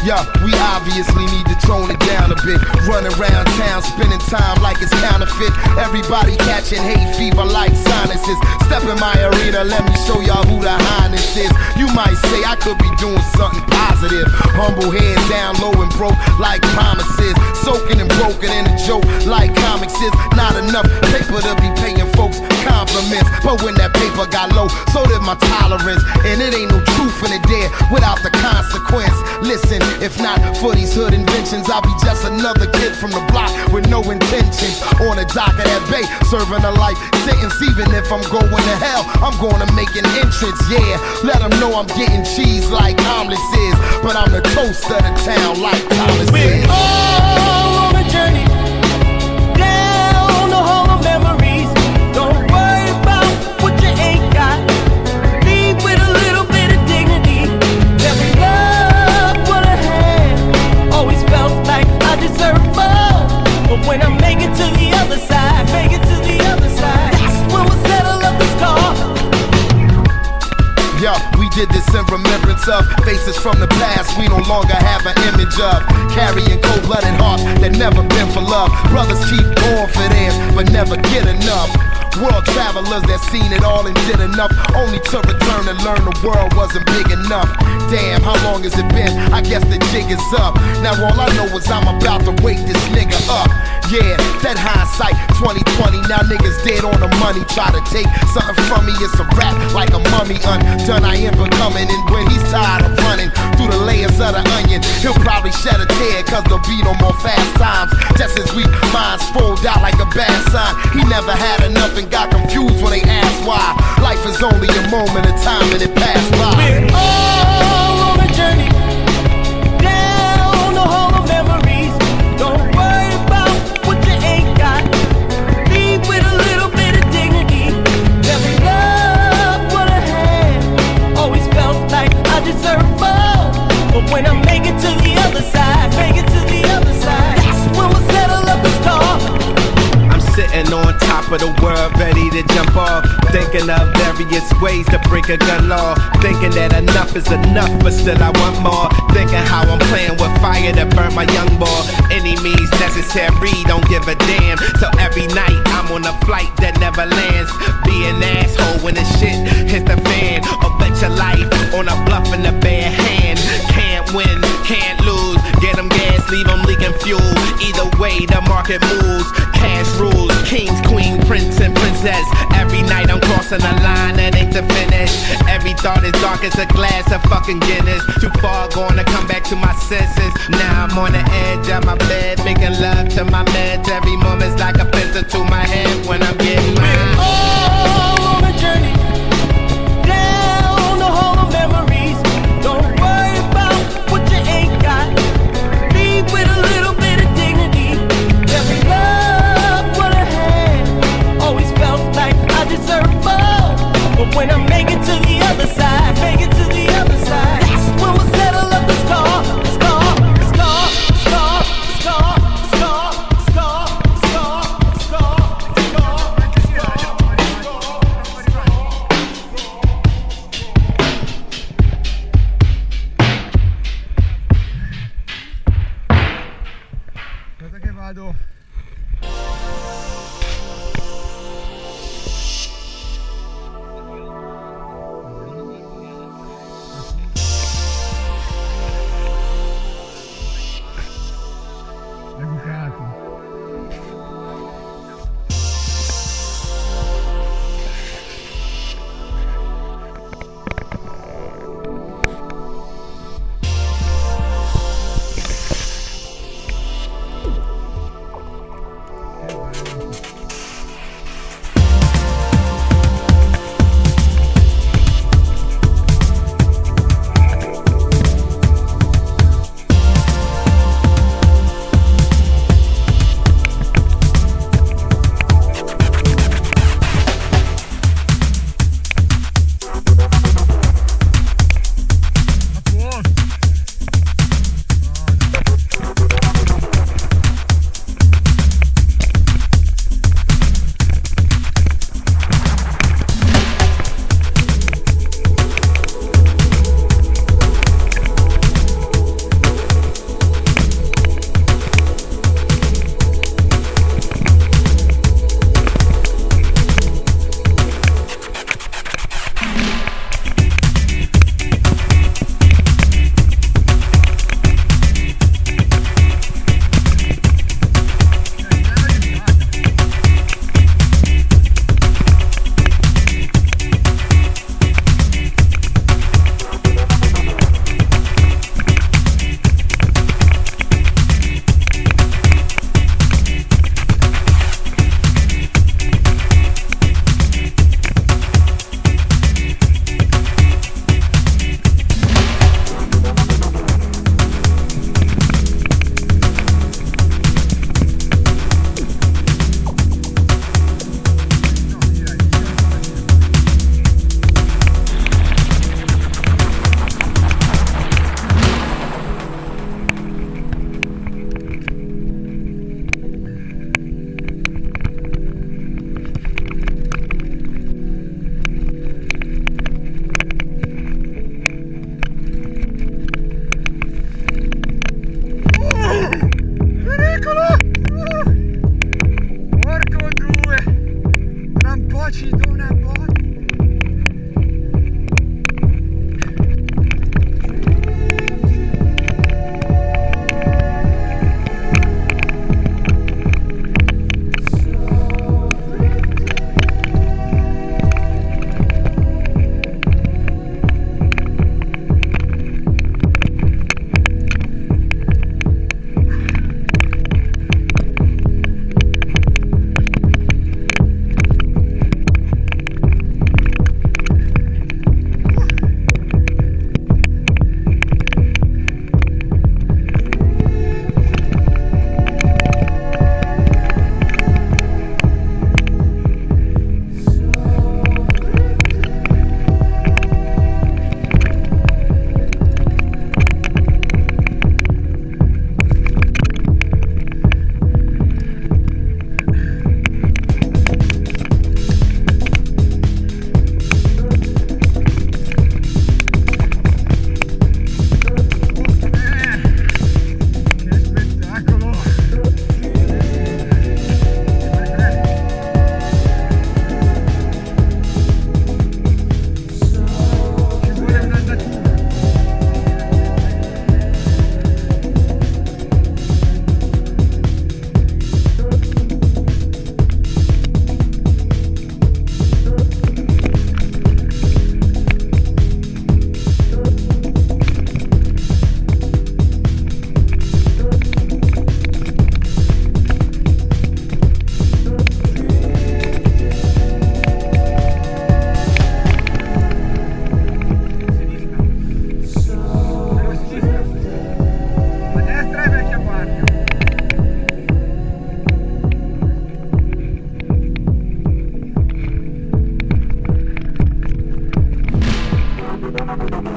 Yeah, we obviously need to tone it down a bit. Running around town, spending time like it's counterfeit. Everybody catching hay fever like sinuses. Step in my arena, let me show y'all who the highness is. You might say I could be doing something positive. Humble head down low and broke like promises. Soaking and broken in a joke like comics is. Not enough paper to be paying folks compliments. But when that paper got low, so did my tolerance. And it ain't no truth in it there without the consequence. Listen, if not for these hood inventions, I'll be just another kid from the block with no intentions. On the dock of that bay, serving a life sentence. Even if I'm going to hell, I'm gonna make an entrance, yeah. Let them know I'm getting cheese like omelets is. But I'm the toast of the town like Thomas is. We're all on a journey down the hall of memories. Don't worry about what you ain't got. Leave with a little bit of dignity. Never love what I had. Always felt like I deserved more. But when I make it to the other side, make it to the other side, that's when we'll settle up the score. Yeah, we did this in remembrance of faces from the past we no longer have an image of. Carrying cold-blooded hearts that never been for love. Brothers keep going for theirs, but never get enough. World travelers that seen it all and did enough, only to return and learn the world wasn't big enough. Damn, how long has it been? I guess the jig is up. Now all I know is I'm about to wake this nigga up. Yeah, that hindsight 2020. Now niggas dead on the money. Try to take something from me, it's a rap like a mummy undone. I am becoming, and when he's tired of running through the layers of the onion, he'll probably shed a tear, cause there'll be no more fast times. Just as we minds rolled out like a bad sign. He never had enough and got confused when they asked why. Life is only a moment of time and it passed by. We're all on a journey down the hall of memories. Don't worry about what you ain't got. Leave with a little bit of dignity. Never love what I had. Always felt like I deserved more. But when I make it to the other side, make it to the other side, that's when we'll settle up the score. Sitting on top of the world, ready to jump off. Thinking of various ways to break a gun law. Thinking that enough is enough, but still I want more. Thinking how I'm playing with fire to burn my young boy. Any means necessary, don't give a damn. So every night I'm on a flight that never lands. Be an asshole when the shit hits the fan. Or bet your life on a bluff in the bare hand. Can't win, can't lose. Get them gas, leave them leaking fuel. Either way the market moves. Cash rules, kings, queen, prince and princess. Every night I'm crossing the line, that ain't the finish. Every thought is dark as a glass of fucking Guinness. Too far gone to come back to my senses. Now I'm on the edge of my bed, making love to my meds. Every moment's like a pistol to my head when I'm getting mad. We're all on a journey down the hall of memories. Don't worry about what you ain't got. Leave with a little bit of dignity. Never love what I had. Always felt like I deserved more. But when I make it to the other side, make it to the other side, that's when we'll settle up the score. Score, score, score, score, score, score, score, score, Aspetta che vado. Thank you.